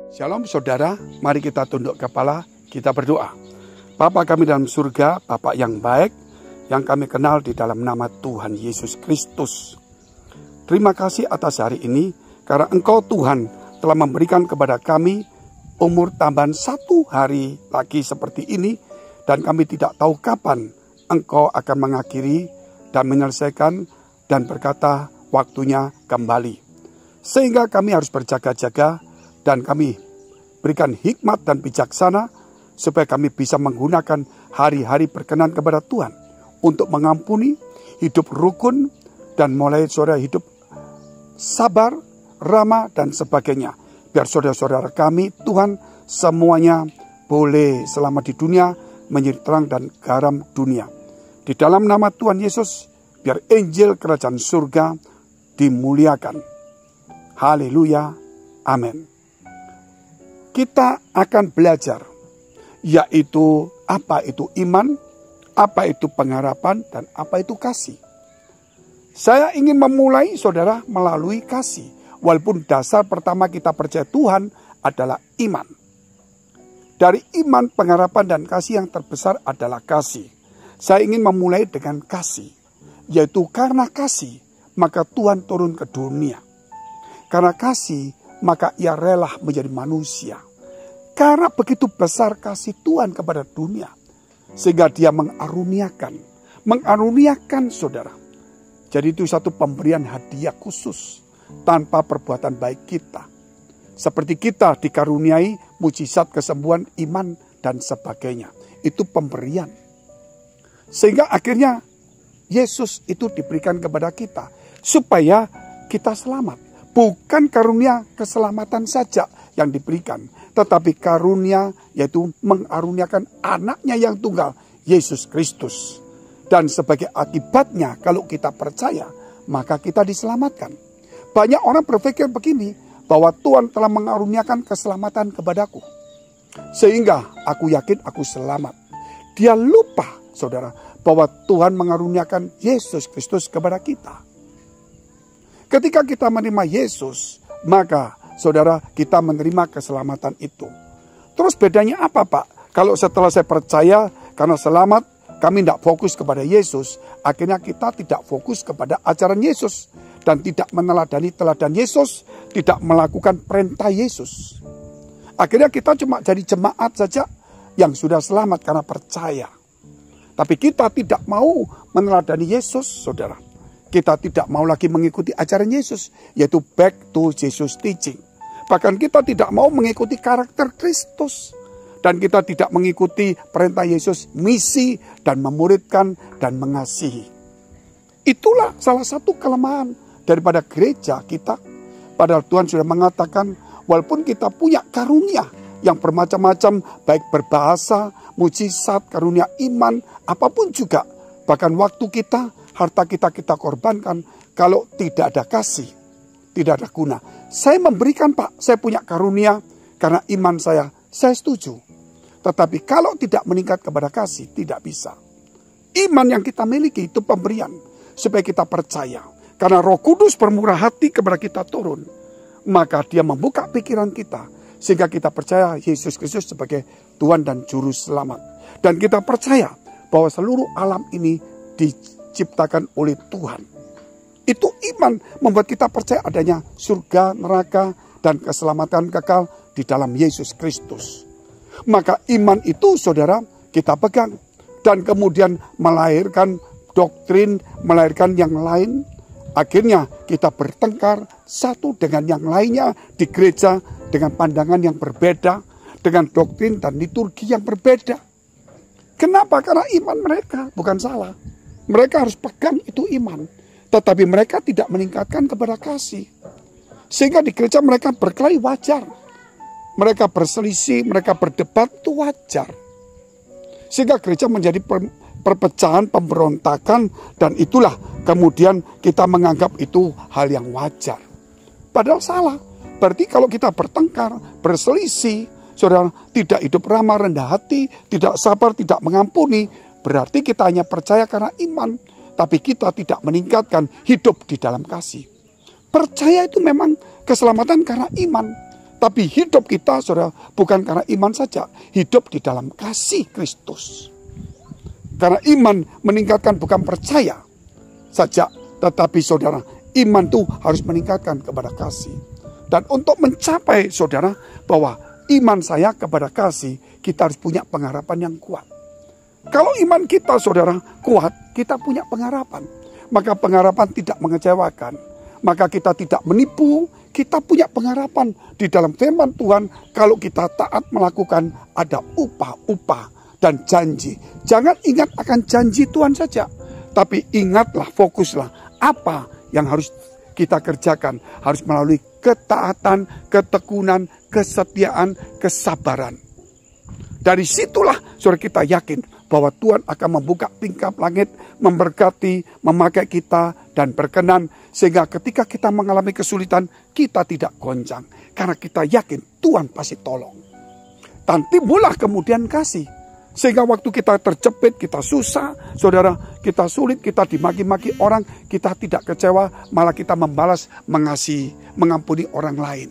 Shalom saudara, mari kita tunduk kepala, kita berdoa. Bapa kami dalam surga, Bapa yang baik, yang kami kenal di dalam nama Tuhan Yesus Kristus. Terima kasih atas hari ini, karena Engkau Tuhan telah memberikan kepada kami umur tambahan 1 hari lagi seperti ini, dan kami tidak tahu kapan Engkau akan mengakhiri dan menyelesaikan dan berkata waktunya kembali. Sehingga kami harus berjaga-jaga dan kami berikan hikmat dan bijaksana supaya kami bisa menggunakan hari-hari berkenan kepada Tuhan untuk mengampuni, hidup rukun, dan mulai saudara hidup sabar, ramah, dan sebagainya. Biar saudara-saudara kami, Tuhan, semuanya boleh selamat di dunia, menjadi terang dan garam dunia. Di dalam nama Tuhan Yesus, biar Injil Kerajaan Surga dimuliakan. Haleluya, amin. Kita akan belajar, yaitu apa itu iman, apa itu pengharapan, dan apa itu kasih. Saya ingin memulai saudara melalui kasih, walaupun dasar pertama kita percaya Tuhan adalah iman. Dari iman, pengharapan, dan kasih yang terbesar adalah kasih. Saya ingin memulai dengan kasih, yaitu karena kasih, maka Tuhan turun ke dunia. Karena kasih, maka ia rela menjadi manusia. Karena begitu besar kasih Tuhan kepada dunia, sehingga dia mengaruniakan saudara. Jadi itu satu pemberian hadiah khusus tanpa perbuatan baik kita. Seperti kita dikaruniai mujizat kesembuhan, iman, dan sebagainya. Itu pemberian. Sehingga akhirnya Yesus itu diberikan kepada kita supaya kita selamat. Bukan karunia keselamatan saja yang diberikan, tetapi karunia yaitu mengaruniakan anaknya yang tunggal, Yesus Kristus. Dan sebagai akibatnya kalau kita percaya, maka kita diselamatkan. Banyak orang berpikir begini, bahwa Tuhan telah mengaruniakan keselamatan kepadaku, sehingga aku yakin aku selamat. Dia lupa saudara, bahwa Tuhan mengaruniakan Yesus Kristus kepada kita. Ketika kita menerima Yesus, maka saudara kita menerima keselamatan itu. Terus bedanya apa Pak? Kalau setelah saya percaya karena selamat, kami tidak fokus kepada Yesus. Akhirnya kita tidak fokus kepada ajaran Yesus. Dan tidak meneladani teladan Yesus. Tidak melakukan perintah Yesus. Akhirnya kita cuma jadi jemaat saja yang sudah selamat karena percaya. Tapi kita tidak mau meneladani Yesus saudara. Kita tidak mau lagi mengikuti ajaran Yesus, yaitu back to Jesus teaching. Bahkan kita tidak mau mengikuti karakter Kristus. Dan kita tidak mengikuti perintah Yesus, misi dan memuridkan dan mengasihi. Itulah salah satu kelemahan daripada gereja kita. Padahal Tuhan sudah mengatakan, walaupun kita punya karunia yang bermacam-macam, baik berbahasa, mujizat, karunia iman, apapun juga. Bahkan waktu kita, harta kita korbankan, kalau tidak ada kasih, tidak ada guna. Saya memberikan Pak, saya punya karunia karena iman saya setuju. Tetapi kalau tidak meningkat kepada kasih, tidak bisa. Iman yang kita miliki itu pemberian, supaya kita percaya. Karena Roh Kudus bermurah hati kepada kita turun, maka dia membuka pikiran kita, sehingga kita percaya Yesus Kristus sebagai Tuhan dan Juru Selamat. Dan kita percaya bahwa seluruh alam ini diciptakan oleh Tuhan. Itu iman membuat kita percaya adanya surga, neraka, dan keselamatan kekal di dalam Yesus Kristus. Maka iman itu saudara kita pegang. Dan kemudian melahirkan doktrin, melahirkan yang lain. Akhirnya kita bertengkar satu dengan yang lainnya di gereja dengan pandangan yang berbeda, dengan doktrin dan liturgi yang berbeda. Kenapa? Karena iman mereka bukan salah. Mereka harus pegang itu iman. Tetapi mereka tidak meningkatkan kepada kasih. Sehingga di gereja mereka berkelahi wajar. Mereka berselisih, mereka berdebat itu wajar. Sehingga gereja menjadi perpecahan, pemberontakan. Dan itulah kemudian kita menganggap itu hal yang wajar. Padahal salah. Berarti kalau kita bertengkar, berselisih, saudara tidak hidup ramah, rendah hati, tidak sabar, tidak mengampuni, berarti kita hanya percaya karena iman, tapi kita tidak meningkatkan hidup di dalam kasih. Percaya itu memang keselamatan karena iman. Tapi hidup kita, saudara, bukan karena iman saja. Hidup di dalam kasih Kristus. Karena iman meningkatkan bukan percaya saja. Tetapi saudara, iman itu harus meningkatkan kepada kasih. Dan untuk mencapai, saudara, bahwa iman saya kepada kasih, kita harus punya pengharapan yang kuat. Kalau iman kita, saudara, kuat, kita punya pengharapan. Maka pengharapan tidak mengecewakan. Maka kita tidak menipu, kita punya pengharapan di dalam firman Tuhan. Kalau kita taat melakukan, ada upah-upah dan janji. Jangan ingat akan janji Tuhan saja. Tapi ingatlah, fokuslah apa yang harus kita kerjakan. Harus melalui ketaatan, ketekunan, kesetiaan, kesabaran. Dari situlah saudara kita yakin bahwa Tuhan akan membuka tingkap langit, memberkati, memakai kita dan berkenan. Sehingga ketika kita mengalami kesulitan, kita tidak goncang. Karena kita yakin Tuhan pasti tolong. Dan timbullah kemudian kasih. Sehingga waktu kita terjepit, kita susah, saudara, kita sulit, kita dimaki-maki orang, kita tidak kecewa, malah kita membalas, mengasihi, mengampuni orang lain.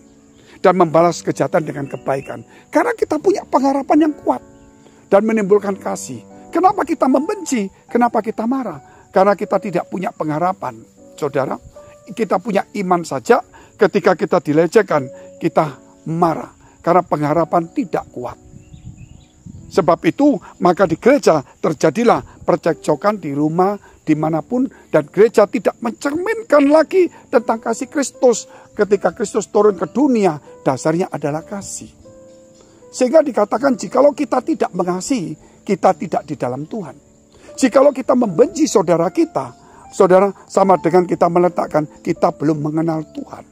Dan membalas kejahatan dengan kebaikan. Karena kita punya pengharapan yang kuat. Dan menimbulkan kasih. Kenapa kita membenci? Kenapa kita marah? Karena kita tidak punya pengharapan. Saudara, kita punya iman saja, ketika kita dilecehkan, kita marah. Karena pengharapan tidak kuat. Sebab itu, maka di gereja terjadilah percekcokan di rumah, dimanapun. Dan gereja tidak mencerminkan lagi tentang kasih Kristus. Ketika Kristus turun ke dunia, dasarnya adalah kasih. Sehingga dikatakan, jikalau kita tidak mengasihi, kita tidak di dalam Tuhan. Jikalau kita membenci saudara kita, saudara, sama dengan kita meletakkan, kita belum mengenal Tuhan.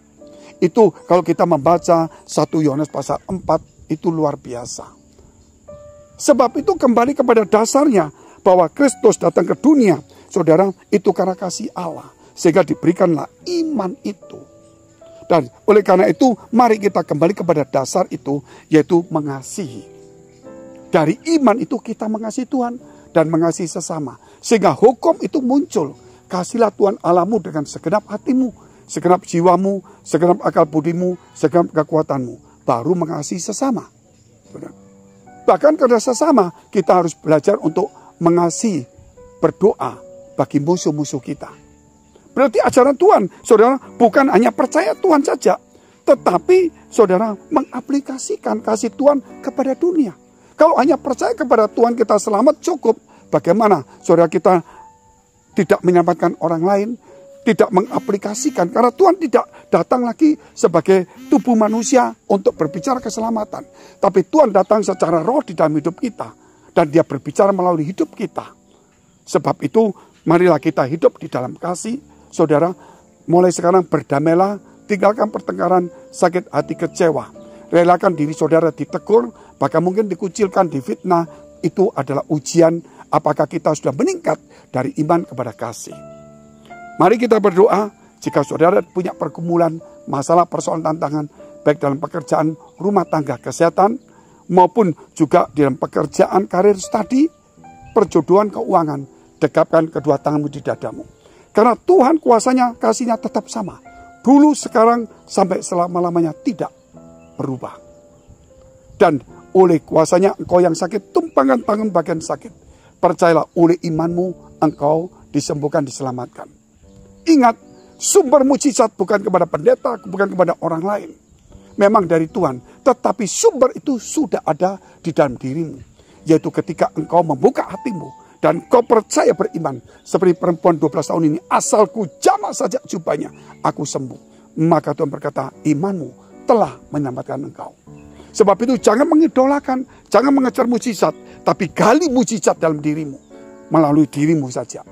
Itu kalau kita membaca 1 Yohanes pasal 4, itu luar biasa. Sebab itu kembali kepada dasarnya bahwa Kristus datang ke dunia, saudara, itu karena kasih Allah. Sehingga diberikanlah iman itu. Dan oleh karena itu, mari kita kembali kepada dasar itu, yaitu mengasihi. Dari iman itu kita mengasihi Tuhan dan mengasihi sesama. Sehingga hukum itu muncul. Kasihlah Tuhan Allahmu dengan segenap hatimu, segenap jiwamu, segenap akal budimu, segenap kekuatanmu. Baru mengasihi sesama. Bahkan karena sesama, kita harus belajar untuk mengasihi, berdoa bagi musuh-musuh kita. Berarti ajaran Tuhan, saudara, bukan hanya percaya Tuhan saja, tetapi saudara mengaplikasikan kasih Tuhan kepada dunia. Kalau hanya percaya kepada Tuhan kita selamat cukup, bagaimana saudara kita tidak menyelamatkan orang lain, tidak mengaplikasikan, karena Tuhan tidak datang lagi sebagai tubuh manusia untuk berbicara keselamatan. Tapi Tuhan datang secara roh di dalam hidup kita, dan dia berbicara melalui hidup kita. Sebab itu, marilah kita hidup di dalam kasih, saudara. Mulai sekarang berdamailah, tinggalkan pertengkaran, sakit hati, kecewa. Relakan diri saudara ditegur, bahkan mungkin dikucilkan, difitnah. Itu adalah ujian apakah kita sudah meningkat dari iman kepada kasih. Mari kita berdoa. Jika saudara punya pergumulan, masalah, persoalan, tantangan, baik dalam pekerjaan, rumah tangga, kesehatan, maupun juga dalam pekerjaan, karir, studi, perjodohan, keuangan, dekapkan kedua tanganmu di dadamu. Karena Tuhan kuasanya, kasihnya tetap sama. Dulu, sekarang, sampai selama-lamanya tidak berubah. Dan oleh kuasanya engkau yang sakit, tumpangkan tangan bagian sakit. Percayalah, oleh imanmu engkau disembuhkan, diselamatkan. Ingat, sumber mujizat bukan kepada pendeta, bukan kepada orang lain. Memang dari Tuhan, tetapi sumber itu sudah ada di dalam dirimu. Yaitu ketika engkau membuka hatimu dan kau percaya beriman. Seperti perempuan 12 tahun ini, asalku jamah saja jubahnya, aku sembuh. Maka Tuhan berkata, imanmu telah menyelamatkan engkau. Sebab itu jangan mengidolakan, jangan mengejar mujizat, tapi gali mujizat dalam dirimu. Melalui dirimu saja.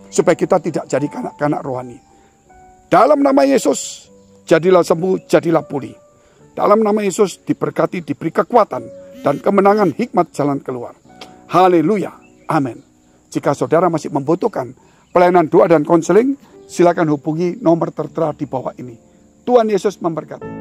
Supaya kita tidak jadi kanak-kanak rohani. Dalam nama Yesus, jadilah sembuh, jadilah pulih. Dalam nama Yesus diberkati, diberi kekuatan dan kemenangan, hikmat jalan keluar. Haleluya. Amin. Jika saudara masih membutuhkan pelayanan doa dan konseling, silakan hubungi nomor tertera di bawah ini. Tuhan Yesus memberkati.